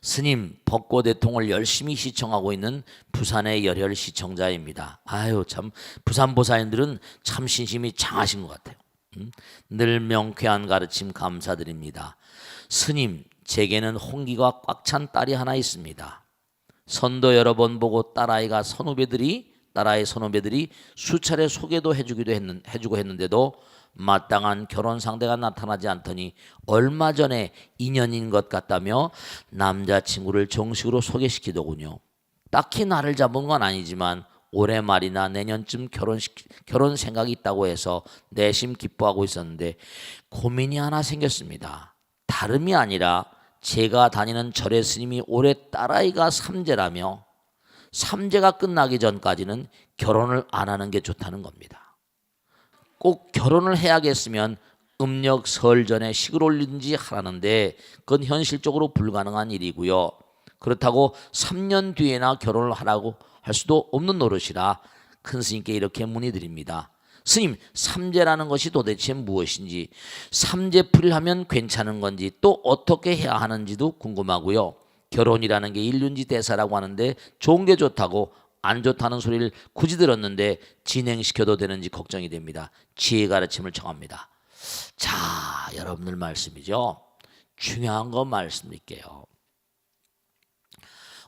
스님 벚꽃 대통을 열심히 시청하고 있는 부산의 열혈 시청자입니다. 아유 참 부산 보살님들은 참 신심이 장하신 것 같아요. 늘 명쾌한 가르침 감사드립니다. 스님 제게는 홍기가 꽉 찬 딸이 하나 있습니다. 선도 여러 번 보고 딸아이의 선후배들이 수차례 소개도 해주고 했는데도 마땅한 결혼 상대가 나타나지 않더니 얼마 전에 인연인 것 같다며 남자친구를 정식으로 소개시키더군요. 딱히 나를 잡은 건 아니지만 올해 말이나 내년쯤 결혼 생각이 있다고 해서 내심 기뻐하고 있었는데 고민이 하나 생겼습니다. 다름이 아니라 제가 다니는 절의 스님이 올해 딸아이가 3제라며 3제가 끝나기 전까지는 결혼을 안 하는 게 좋다는 겁니다. 꼭 결혼을 해야겠으면 음력 설 전에 식을 올리든지 하라는데 그건 현실적으로 불가능한 일이고요. 그렇다고 3년 뒤에나 결혼을 하라고 할 수도 없는 노릇이라 큰 스님께 이렇게 문의드립니다. 스님, 3제라는 것이 도대체 무엇인지, 3제풀이를 하면 괜찮은 건지 또 어떻게 해야 하는지도 궁금하고요. 결혼이라는 게 일륜지 대사라고 하는데 좋은 게 좋다고 안 좋다는 소리를 굳이 들었는데 진행시켜도 되는지 걱정이 됩니다. 지혜 가르침을 청합니다. 자, 여러분들 말씀이죠. 중요한 거 말씀드릴게요.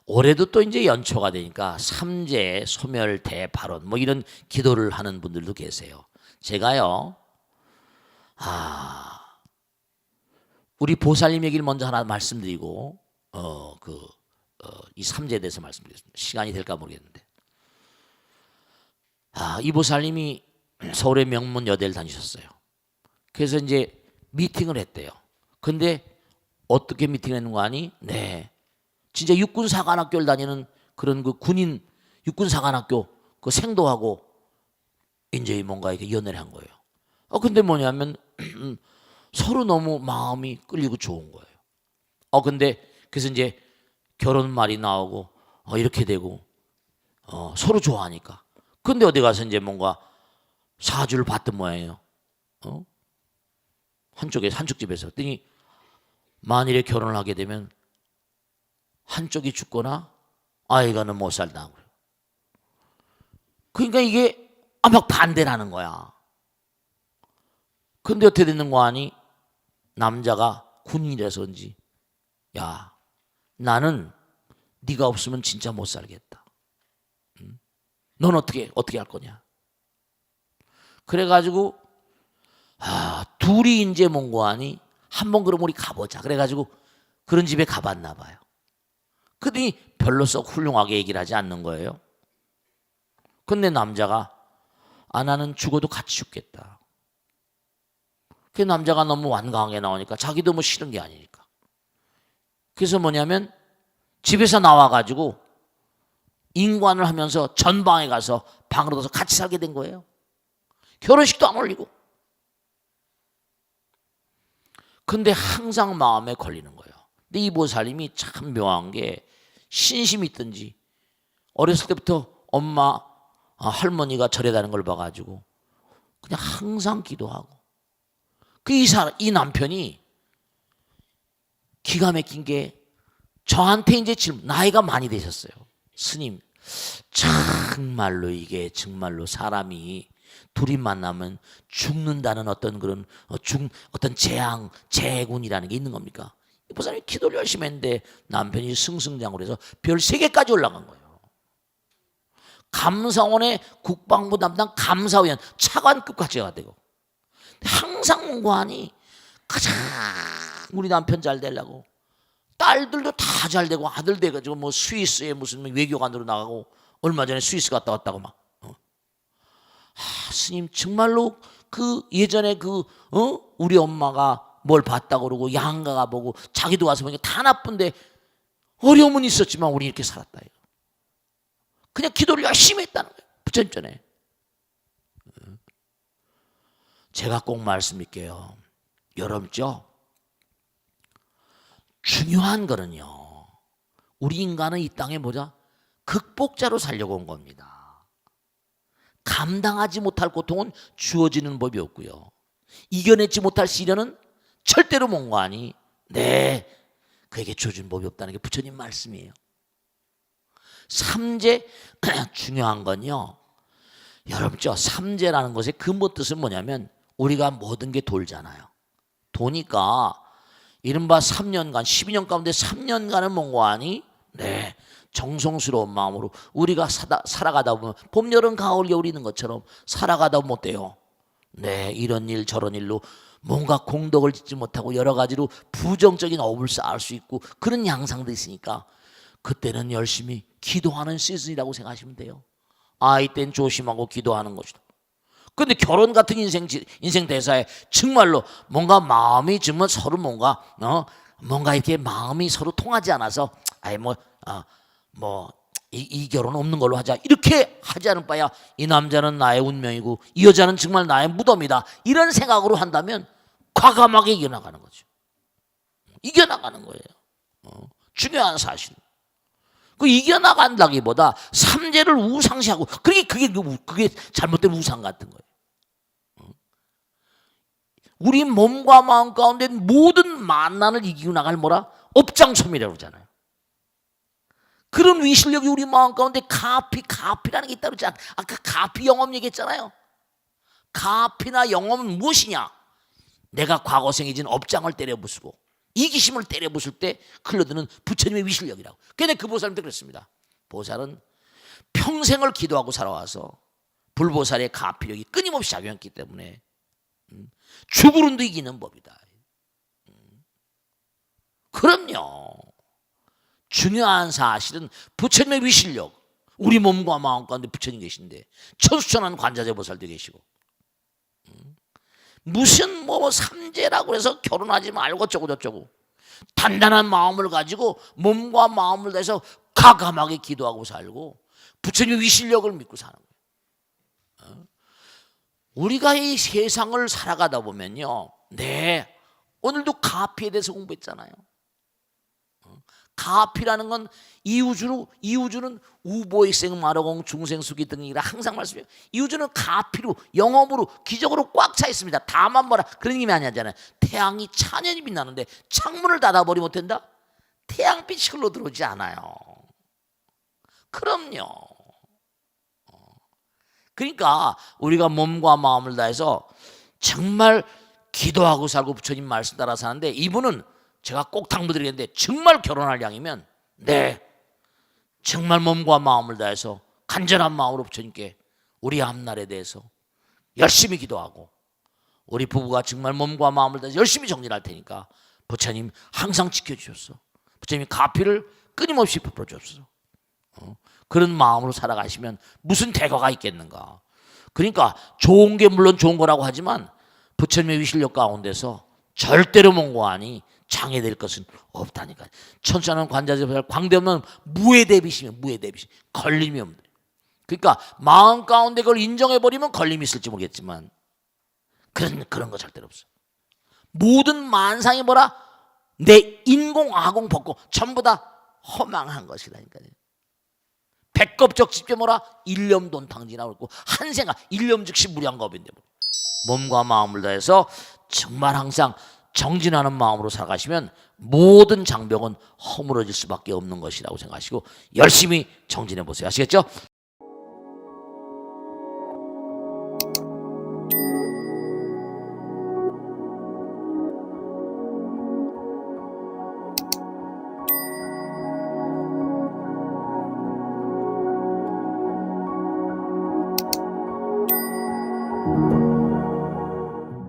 올해도 또 이제 연초가 되니까 3제 소멸 대발원 뭐 이런 기도를 하는 분들도 계세요. 제가요, 우리 보살님 얘기를 먼저 하나 말씀드리고 이 3제에 대해서 말씀드리겠습니다. 시간이 될까 모르겠는데. 이 보살님이 서울의 명문 여대를 다니셨어요. 그래서 이제 미팅을 했대요. 근데 어떻게 미팅을 했는 거 아니? 네. 진짜 육군사관학교를 다니는 그런 그 군인 육군사관학교 그 생도하고 이제 뭔가 이렇게 연애를 한 거예요. 근데 뭐냐면 서로 너무 마음이 끌리고 좋은 거예요. 근데 그래서 이제 결혼 말이 나오고 이렇게 되고 서로 좋아하니까. 근데 어디 가서 이제 뭔가 사주를 봤던 모양이에요. 한쪽 집에서. 그랬더니 만일에 결혼을 하게 되면 한쪽이 죽거나 아이가는 못 살다. 그러니까 이게 막 반대라는 거야. 근데 어떻게 되는 거 아니? 남자가 군인이라서인지 야 나는 네가 없으면 진짜 못 살겠다. 넌 어떻게 할 거냐? 그래가지고 둘이 이제 뭔고 하니 한번 그럼 우리 가보자. 그래가지고 그런 집에 가봤나 봐요. 그러더니 별로 썩 훌륭하게 얘기를 하지 않는 거예요. 근데 남자가 나는 죽어도 같이 죽겠다. 그 남자가 너무 완강하게 나오니까 자기도 뭐 싫은 게 아니니까. 그래서 뭐냐면 집에서 나와가지고 인관을 하면서 전방에 가서 방으로 들어서 같이 살게 된 거예요. 결혼식도 안 올리고. 근데 항상 마음에 걸리는 거예요. 근데 이 보살님이 참 묘한 게 신심이 있든지 어렸을 때부터 엄마 할머니가 절에 다니는 걸 봐가지고 그냥 항상 기도하고 이 남편이 기가 막힌 게 저한테 이제 나이가 많이 되셨어요. 스님 정말로 이게 정말로 사람이 둘이 만나면 죽는다는 어떤 그런 어떤 재군이라는 게 있는 겁니까? 이 보살님이 기도를 열심히 했는데 남편이 승승장구를 해서 별 3개까지 올라간 거예요. 감사원의 국방부 담당 감사위원 차관급까지 가 되고 항상 공부하니 가장 우리 남편 잘 되려고 딸들도 다 잘 되고 아들 돼가지고 뭐 스위스에 무슨 외교관으로 나가고 얼마 전에 스위스 갔다 왔다고 막. 스님 정말로 그 예전에 우리 엄마가 뭘 봤다고 그러고 양가가 보고 자기도 와서 보니까 다 나쁜데 어려움은 있었지만 우리 이렇게 살았다. 그냥 기도를 열심히 했다는 거예요. 부처님 전에. 제가 꼭 말씀드릴게요. 여러분죠. 중요한 거는요. 우리 인간은 이 땅에 극복자로 살려고 온 겁니다. 감당하지 못할 고통은 주어지는 법이 없고요. 이겨내지 못할 시련은 절대로 못 가니 그에게 주어진 법이 없다는 게 부처님 말씀이에요. 삼재 중요한 건요, 여러분 저 삼재라는 것의 근본 뜻은 뭐냐면 우리가 모든 게 돌잖아요. 도니까 이른바 3년간 12년 가운데 3년간은 뭔가 하니 네, 정성스러운 마음으로 우리가 살아가다 보면 봄, 여름, 가을, 겨울 있는 것처럼 살아가다 보면 어때요? 네, 이런 일 저런 일로 뭔가 공덕을 짓지 못하고 여러 가지로 부정적인 업을 쌓을 수 있고 그런 양상도 있으니까 그때는 열심히 기도하는 시즌이라고 생각하시면 돼요. 이땐 조심하고 기도하는 것이다. 근데 결혼 같은 인생 대사에 정말로 뭔가 마음이 정말 서로 뭔가 이렇게 마음이 서로 통하지 않아서 이 결혼 없는 걸로 하자 이렇게 하지 않을 바야 이 남자는 나의 운명이고 이 여자는 정말 나의 무덤이다 이런 생각으로 한다면 과감하게 이겨나가는 거죠. 이겨나가는 거예요. 중요한 사실. 그 이겨나간다기보다 삼재를 우상시하고 그게 잘못된 우상 같은 거예요. 우리 몸과 마음 가운데 모든 만난을 이기고 나갈 뭐라? 업장소멸이라고 그러잖아요. 그런 위실력이 우리 마음 가운데 가피라는 게 있다고 그러지 않아요? 아까 가피 영업 얘기했잖아요. 가피나 영업은 무엇이냐? 내가 과거생에 진 업장을 때려 부수고 이기심을 때려 부술 때 흘러드는 부처님의 위실력이라고. 그런데 그 보살님도 그랬습니다. 보살은 평생을 기도하고 살아와서 불보살의 가피력이 끊임없이 작용했기 때문에 죽으론도 이기는 법이다. 그럼요. 중요한 사실은 부처님의 위실력, 우리 몸과 마음 가운데 부처님 계신데 천수천한 관자재 보살도 계시고 무슨 삼재라고 해서 결혼하지 말고 어쩌고 저쩌고 단단한 마음을 가지고 몸과 마음을 다해서 과감하게 기도하고 살고 부처님의 위실력을 믿고 사는 거예요. 우리가 이 세상을 살아가다 보면요, 네, 오늘도 가피에 대해서 공부했잖아요. 가피라는 건 이우주는 우보익생 마로공 중생수기 등이라 항상 말씀해요. 이우주는 가피로 영업으로 기적으로 꽉 차 있습니다. 다만 뭐라 그런 의미 아니잖아요. 태양이 찬연히 빛나는데 창문을 닫아버리면 된다? 태양빛이 흘러 들어오지 않아요. 그럼요. 그러니까 우리가 몸과 마음을 다해서 정말 기도하고 살고 부처님 말씀 따라 사는데 이분은 제가 꼭 당부드리겠는데 정말 결혼할 양이면 네, 정말 몸과 마음을 다해서 간절한 마음으로 부처님께 우리 앞날에 대해서 열심히 기도하고 우리 부부가 정말 몸과 마음을 다해서 열심히 정진할 테니까 부처님 항상 지켜주셨어. 부처님이 가피를 끊임없이 베풀어 주셨어. 그런 마음으로 살아가시면 무슨 대가가 있겠는가. 그러니까 좋은 게 물론 좋은 거라고 하지만 부처님의 위실력 가운데서 절대로 뭔고하니 장애될 것은 없다니까. 천천한 관자재 보살 광대없는 무해대비심이에요. 무해대비심. 걸림이 없는. 그러니까 마음 가운데 그걸 인정해버리면 걸림이 있을지 모르겠지만 그런 거 절대로 없어. 모든 만상이 뭐라? 내 인공 아공 벗고 전부 다 허망한 것이라니까요. 백겁적 집제 뭐라? 일념돈탕지나 그랬고 한 생각 일념즉시 무량겁인데 몸과 마음을 다해서 정말 항상 정진하는 마음으로 살아가시면 모든 장벽은 허물어질 수밖에 없는 것이라고 생각하시고 열심히 정진해 보세요. 아시겠죠?